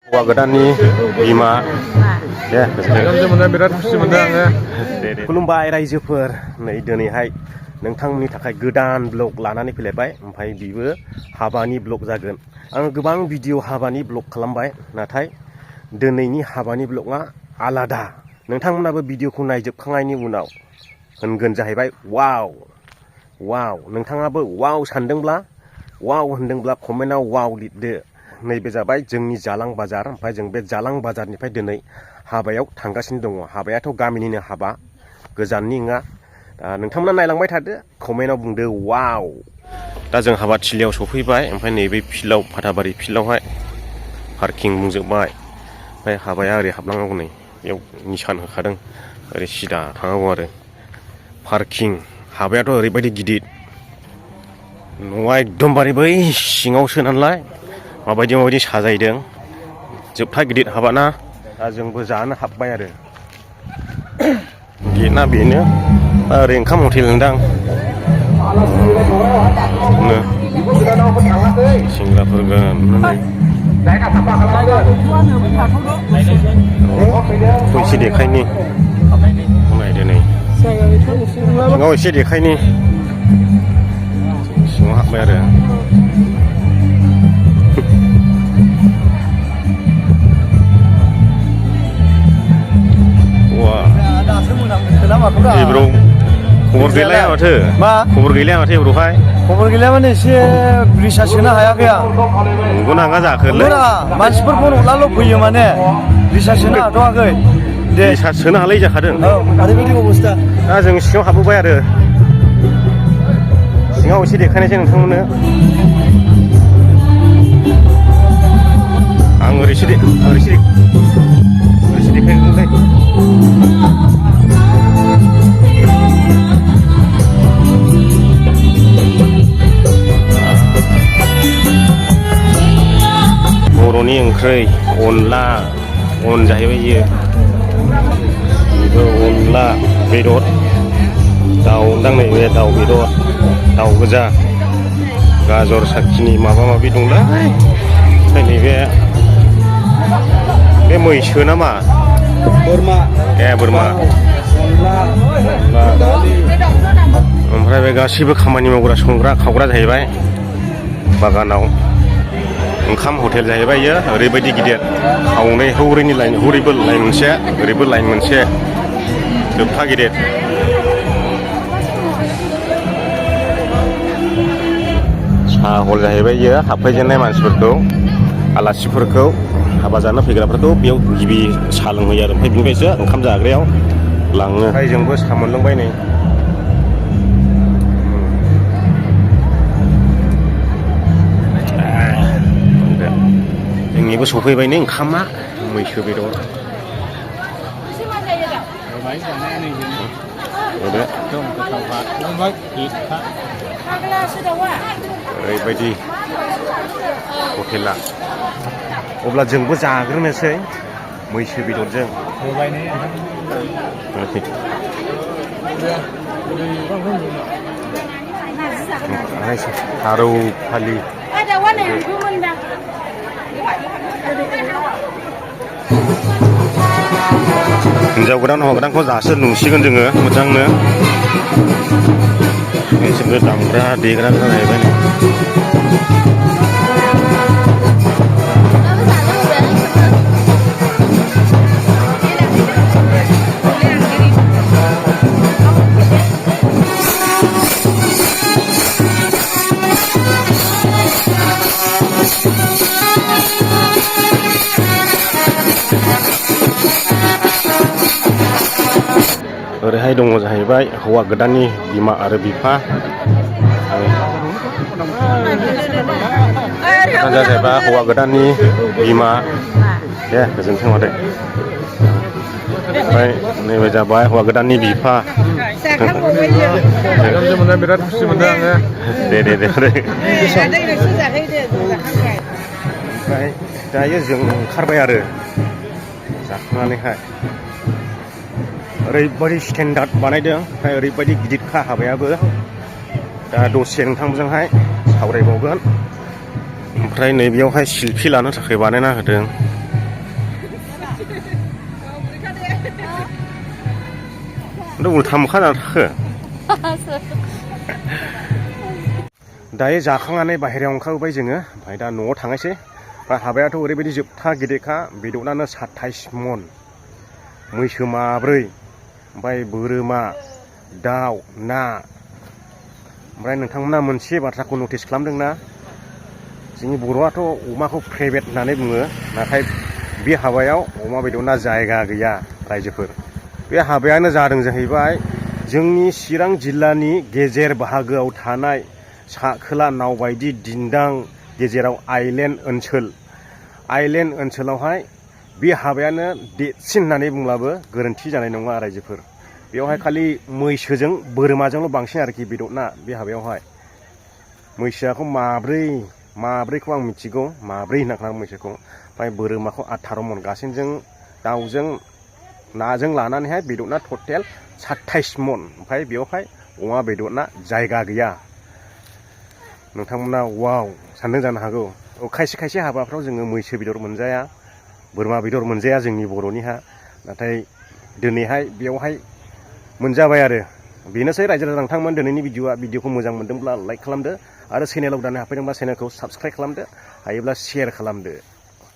हौवा गोदाननि बिमा दे बिराद खुसि मोनदों आङो। खुलुमबाय रायजोफोर, नै दिनैहाय नोंथांमोननि थाखाय गोदान ब्लग लानानै फैलायबाय। ओमफ्राय बेबो हाबानि ब्लग जागोन। आङो गोबां भिडिअ हाबानि ब्लग खालामबाय, नाथाय दिनैनि हाबानि ब्लगआ आलादा। नोंथांमोनाबो भिडिअखौ नायजोबखांनायनि उनाव होनगोन जाहैबाय वाव वाव। नोंथाङाबो वाव सानदोंब्ला, वाव होनदोंब्ला कमेन्टआव वाव लिरदो। नैबे जाबाय जोंनि जालां बाजार। ओमफ्राय जों बे जालां बाजारनिफ्राय दिनै हाबायाव थांगासिनो दङ। हाबायाथ' गामिनिनो हाबा, गोजाननि नङा। नोंथांमोना नायलांबाय थादो, कमेन्टआव बुंदो वाव। दा जों हाबाथिलियाव सफैबाय। ओमफ्राय नैबे फिल्डआव, फाथाबारि फिल्डआवहाय पार्किं बुंजोबबाय। ओमफ्राय हाबाया ओरै हाबलांनांगौ, नै बेयाव निसान होखादों, ओरै सिदा थांनांगौ आरो पार्किं। हाबायाथ' ओरैबायदि गिदिर, न'आ एकदमबारे बै सिङावसो नालाय माबायदि साजायदों। जोबथा गिदिर हाबाना। दा जोंबो जानो हाबबाय आरो गेटआ बेनो। ओरै ओंखाम हटेल होनदां। सेंग्राफोर एसे देखायनि नायदो, नै सिङाव एसे देखायनि। सिङाव हाबबाय आरो एब्रो खबर गैलाया माथो। मा खबर गैलाया माथो एब्रोहाय? खबर गैला माने एसे रिसार्च सोनो हायाखै आं। नंगौ नाङा जाखोलै? मानसिफोर फन हरलाल' फैयो, माने रिसार्च सोनो हाथ'वाखै। दे रिसार्च सोनो हालाय जाखादों। औ ओरैबायदि अबस्था। दा जों सिङाव हाबबोबाय आरो सिङाव एसे देखायनोसै नोंथांमोननो। आं ओरैसो देखायगोनलै। बर'नि ओंख्रै अनला, अन जाहैबाय इयो। बेबो अनला बेदर, दाउ दां, नैबे दाउ बेदर, दाउ गोजा, गाजर साखिनि माबा माबि दंलै। ओमफ्राय नैबे मैसो नामा? बोरमा। बोरमा। ओमफ्राय बे गासैबो खामानि मावग्रा, संग्रा खावग्रा जाहैबाय बागानाव। ओंखाम हटेल जाहैबाय इयो। ओरैबायदि गिदिर, खावनै हौरैनि लाइन, हरैबो लाइन मोनसे, ओरैबो लाइन मोनसे, जोबथा गिदिर। साहा हल जाहैबाय इयो। हाबफैजेननाय मानसिफोरखौ, आलासिफोरखौ, हाबा जानो फैग्राफोरखौ बेयाव गिबि साहा लोंहोयो आरो ओमफ्राय बिनिफ्रायसो ओंखाम जाग्रायाव लाङो। ओमफ्राय जोंबो साहा मोनलोंबाय नै। जोंनिबो सफैबाय नै ओंखामा, मैसो बेदर। ओरैबायदि हटेला। अब्ला जोंबो जाग्रोनोसै मैसो बेदरजों। फारौ फालि। हिनजाव गोदान हौवा गोदानखौ दासो नुसिगोन जोङो मोजांनो। बिसोरबो दामग्रा देग्रा जाहैबाय। ओरैहाय दङ जाहैबाय हौवा गोदाननि बिमा आरो बिफा। जाहैबाय हौवा गोदाननि बिमा। दे गोजोन्थों मादै। ओमफ्राय नैबे जाबाय हौवा गोदाननि बिफा। बिराद खुसि मोनदों आङो। दे। ओमफ्राय दायो जों ओंखारबाय आरो जाखांनानैहाय। ओरैबायदि स्टेन्डार्ड बानायदों, ओमफ्राय ओरैबायदि गिदिरखा हाबायाबो। दा दसे नोंथांजोंहाय सावरायबावगोन। ओमफ्राय नैबेयावहाय सेलफि लानो थाखाय बानायना होदों। 너 우리 다 먹하나 탁. दायो जाखांनानै बाहेरायाव ओंखारबोबाय जोङो ओमफ्राय दा न'आव थांनोसै हाबायाथ' ओरैबायदि जोबथा गिदिरखा बेदरानो 27 मन मैसो 4 ओमफ्राय बोरमा दाउ ना ओमफ्राय नोंथांमोना मोनसे बाथ्राखौ नटिस खालामदोंना जोंनि बर'आथ' अमाखौ फेभरेट होननानै बुङो नाथाय बे हाबायाव अमा बेदरना जायगा गैया रायजोफोर बे हाबायानो जादों जाहैबाय जोंनि चिरां जिल्लानि गेजेर बाहागोआव थानाय साखोला नाव बायदि दिन्दां गेजेराव आइलेण्ड ओनसोलावहाय बे हाबायानो देरसिन होननानै बुंब्लाबो गोरोन्थि जानाय नङा रायजोफोर बेवहाय खालि मैसोजों बोरमाजोंल' बांसिन आरोखि बेदरना बे हाबायावहाय मैसोआखौ 4खौ आं मिथिगौ 4 होनना खोनादों मैसोखौ ओमफ्राय बोरमाखौ 18 मन गासैजों दाउजों नाजों लानानैहाय बेदरना टटेल 27 मन ओमफ्राय बेवहाय अमा बेदरना जायगा गैया नोंथांमोना वाव सानदों जानो हागौ खायसे हाबाफ्राव जोङो मैसो बेदर मोनजाया बोरमा बेदर मोनजाया जोंनि बर'निहा नाथाय दिनैहाय बेवहाय मोनजाबाय आरो बेनोसै रायजो राजा नोंथांमोन दिनैनि भिडिअखौ मोजां मोनदोंब्ला लाइक खालामदो आरो चेनेलाव दानो हाबफैदोंब्ला चेनेलखौ साबस्क्राइब खालामदो हायोब्ला शेयार खालामदो